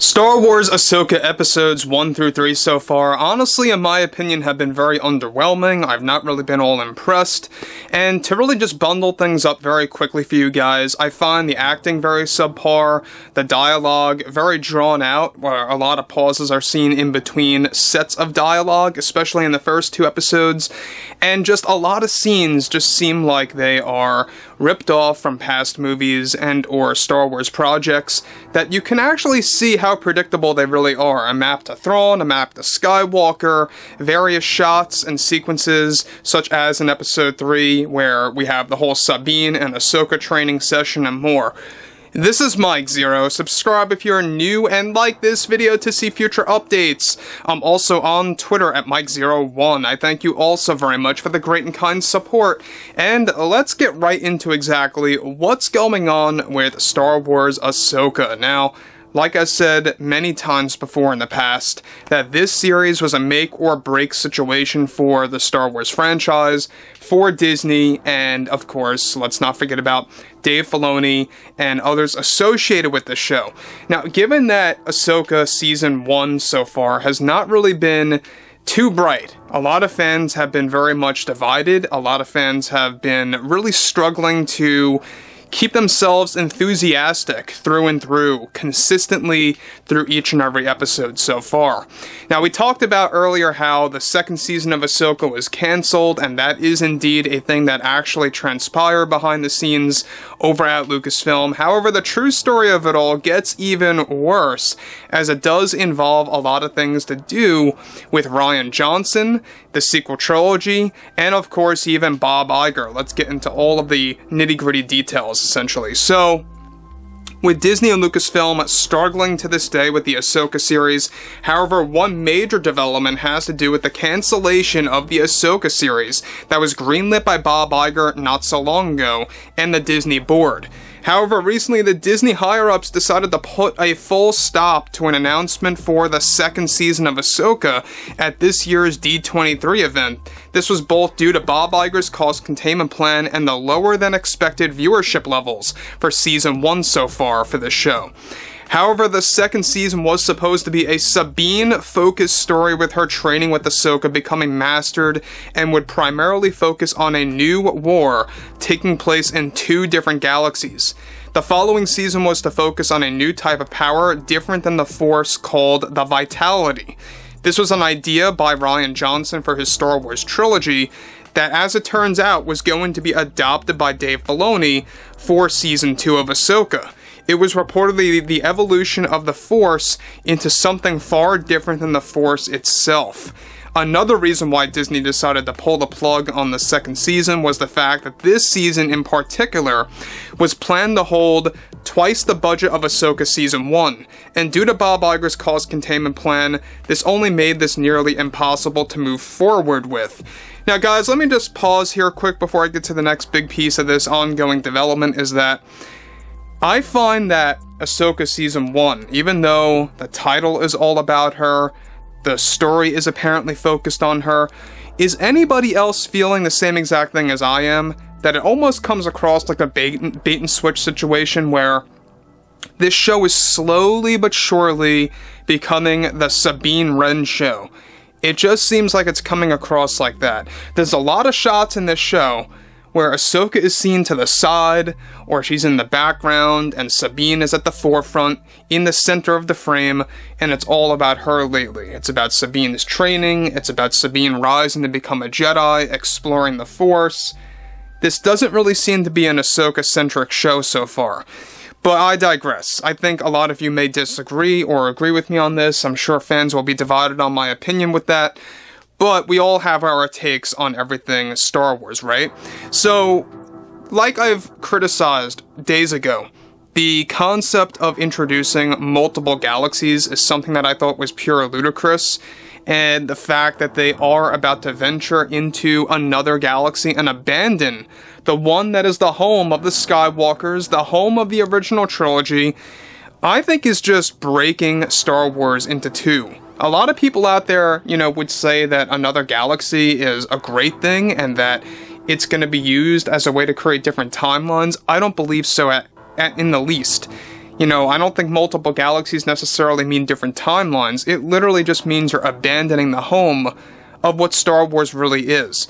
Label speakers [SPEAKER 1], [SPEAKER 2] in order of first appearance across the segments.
[SPEAKER 1] Star Wars AHSOKA episodes 1 through 3 so far, honestly, in my opinion, have been very underwhelming. I've not really been all impressed. And to really just bundle things up very quickly for you guys, I find the acting very subpar, the dialogue very drawn out, where a lot of pauses are seen in between sets of dialogue, especially in the first two episodes, and just a lot of scenes just seem like they are ripped off from past movies and or Star Wars projects that you can actually see how predictable they really are. A map to Thrawn, a map to Skywalker, various shots and sequences, such as in Episode 3, where we have the whole Sabine and Ahsoka training session and more. This is Mike Zero. Subscribe if you're new and like this video to see future updates. I'm also on Twitter at Mike01. I thank you all so very much for the great and kind support. And let's get right into exactly what's going on with Star Wars AHSOKA. Now, like I said many times before in the past, that this series was a make or break situation for the Star Wars franchise, for Disney, and of course, let's not forget about Dave Filoni and others associated with the show. Now, given that AHSOKA Season 1 so far has not really been too bright, a lot of fans have been very much divided, a lot of fans have been really struggling to keep themselves enthusiastic through and through, consistently through each and every episode so far. Now, we talked about earlier how the second season of AHSOKA was cancelled, and that is indeed a thing that actually transpired behind the scenes over at Lucasfilm. However, the true story of it all gets even worse, as it does involve a lot of things to do with Rian Johnson, the sequel trilogy, and of course even Bob Iger. Let's get into all of the nitty-gritty details, essentially. So, with Disney and Lucasfilm struggling to this day with the AHSOKA series, however, one major development has to do with the cancellation of the AHSOKA series that was greenlit by Bob Iger not so long ago and the Disney board. However, recently the Disney higher-ups decided to put a full stop to an announcement for the second season of AHSOKA at this year's D23 event. This was both due to Bob Iger's cost containment plan and the lower than expected viewership levels for Season 1 so far for the show. However, the second season was supposed to be a Sabine-focused story with her training with Ahsoka becoming mastered and would primarily focus on a new war taking place in two different galaxies. The following season was to focus on a new type of power different than the Force called the Vitality. This was an idea by Rian Johnson for his Star Wars trilogy that, as it turns out, was going to be adopted by Dave Filoni for Season 2 of AHSOKA. It was reportedly the evolution of the Force into something far different than the Force itself. Another reason why Disney decided to pull the plug on the second season was the fact that this season in particular was planned to hold twice the budget of AHSOKA Season 1, and due to Bob Iger's cost containment plan, this only made this nearly impossible to move forward with. Now guys, let me just pause here quick before I get to the next big piece of this ongoing development, is that I find that AHSOKA Season 1, even though the title is all about her, the story is apparently focused on her, is anybody else feeling the same exact thing as I am? That it almost comes across like a bait and switch situation where this show is slowly but surely becoming the Sabine Wren show. It just seems like it's coming across like that. There's a lot of shots in this show where Ahsoka is seen to the side, or she's in the background, and Sabine is at the forefront, in the center of the frame, and it's all about her lately. It's about Sabine's training, it's about Sabine rising to become a Jedi, exploring the Force. This doesn't really seem to be an Ahsoka-centric show so far. But I digress. I think a lot of you may disagree or agree with me on this. I'm sure fans will be divided on my opinion with that. But we all have our takes on everything Star Wars, right? So, like I've criticized days ago, the concept of introducing multiple galaxies is something that I thought was pure ludicrous. And the fact that they are about to venture into another galaxy and abandon the one that is the home of the Skywalkers, the home of the original trilogy, I think is just breaking Star Wars into two. A lot of people out there, would say that another galaxy is a great thing and that it's going to be used as a way to create different timelines. I don't believe so in the least. You know, I don't think multiple galaxies necessarily mean different timelines. It literally just means you're abandoning the home of what Star Wars really is.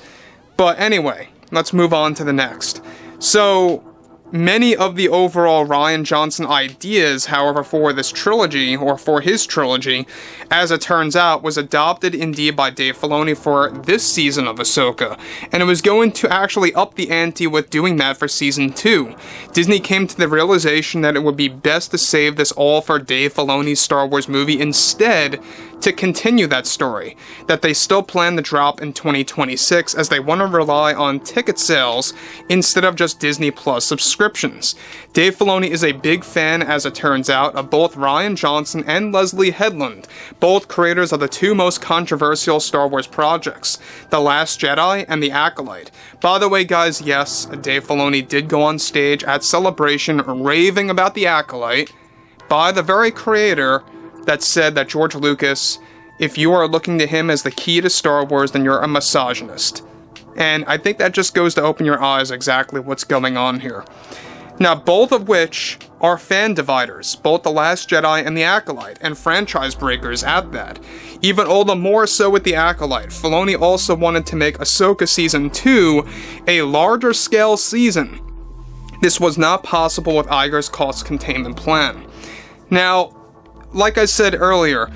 [SPEAKER 1] But anyway, let's move on to the next. So, many of the overall Rian Johnson ideas, however, for this trilogy, or for his trilogy, as it turns out, was adopted indeed by Dave Filoni for this season of Ahsoka, and it was going to actually up the ante with doing that for season 2. Disney came to the realization that it would be best to save this all for Dave Filoni's Star Wars movie instead to continue that story, that they still plan to drop in 2026 as they want to rely on ticket sales instead of just Disney Plus subscriptions. Dave Filoni is a big fan, as it turns out, of both Rian Johnson and Leslie Headland, both creators of the two most controversial Star Wars projects, The Last Jedi and The Acolyte. By the way, guys, yes, Dave Filoni did go on stage at Celebration raving about The Acolyte by the very creator that said that George Lucas, if you are looking to him as the key to Star Wars, then you're a misogynist. And I think that just goes to open your eyes exactly what's going on here. Now, both of which are fan dividers, both The Last Jedi and The Acolyte, and franchise breakers at that. Even all the more so with The Acolyte. Filoni also wanted to make Ahsoka Season 2 a larger scale season. This was not possible with Iger's cost containment plan. Now, like I said earlier,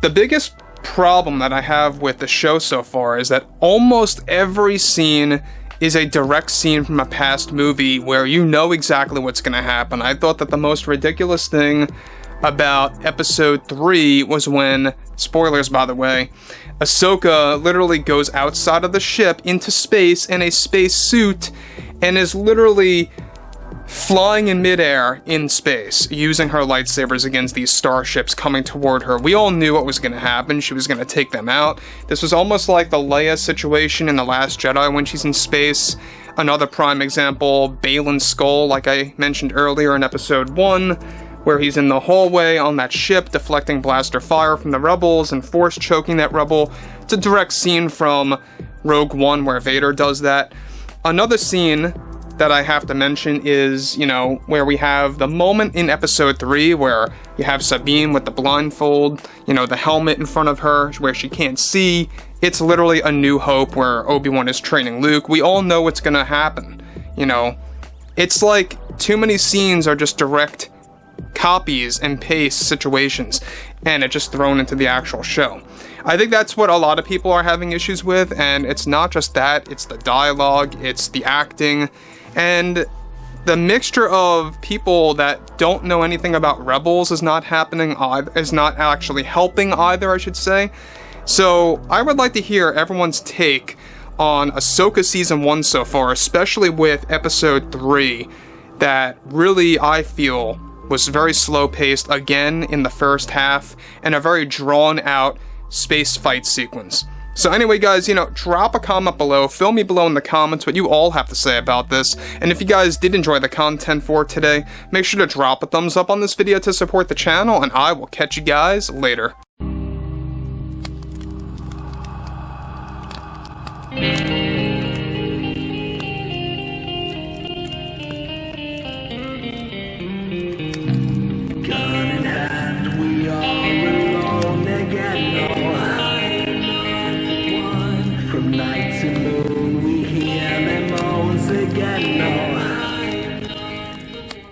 [SPEAKER 1] the biggest problem that I have with the show so far is that almost every scene is a direct scene from a past movie where you know exactly what's going to happen. I thought that the most ridiculous thing about episode 3 was when, spoilers by the way, Ahsoka literally goes outside of the ship into space in a space suit and is literally flying in midair in space, using her lightsabers against these starships coming toward her. We all knew what was going to happen. She was going to take them out. This was almost like the Leia situation in The Last Jedi when she's in space. Another prime example, Balin's skull, like I mentioned earlier in episode 1, where he's in the hallway on that ship deflecting blaster fire from the rebels and force choking that rebel. It's a direct scene from Rogue One where Vader does that. Another scene that I have to mention is, you know, where we have the moment in episode 3 where you have Sabine with the blindfold, you know, the helmet in front of her where she can't see. It's literally A New Hope where Obi-Wan is training Luke. We all know what's gonna happen, you know. It's like too many scenes are just direct copies and paste situations, and it just thrown into the actual show. I think that's what a lot of people are having issues with, and it's not just that, it's the dialogue, it's the acting, and the mixture of people that don't know anything about Rebels is not happening either, is not actually helping either, I should say. So I would like to hear everyone's take on Ahsoka Season 1 so far, especially with Episode 3, that really, I feel, was very slow-paced again in the first half, and a very drawn-out space fight sequence. So anyway, guys, you know, drop a comment below, fill me below in the comments what you all have to say about this, and if you guys did enjoy the content for today, make sure to drop a thumbs up on this video to support the channel, and I will catch you guys later.
[SPEAKER 2] Night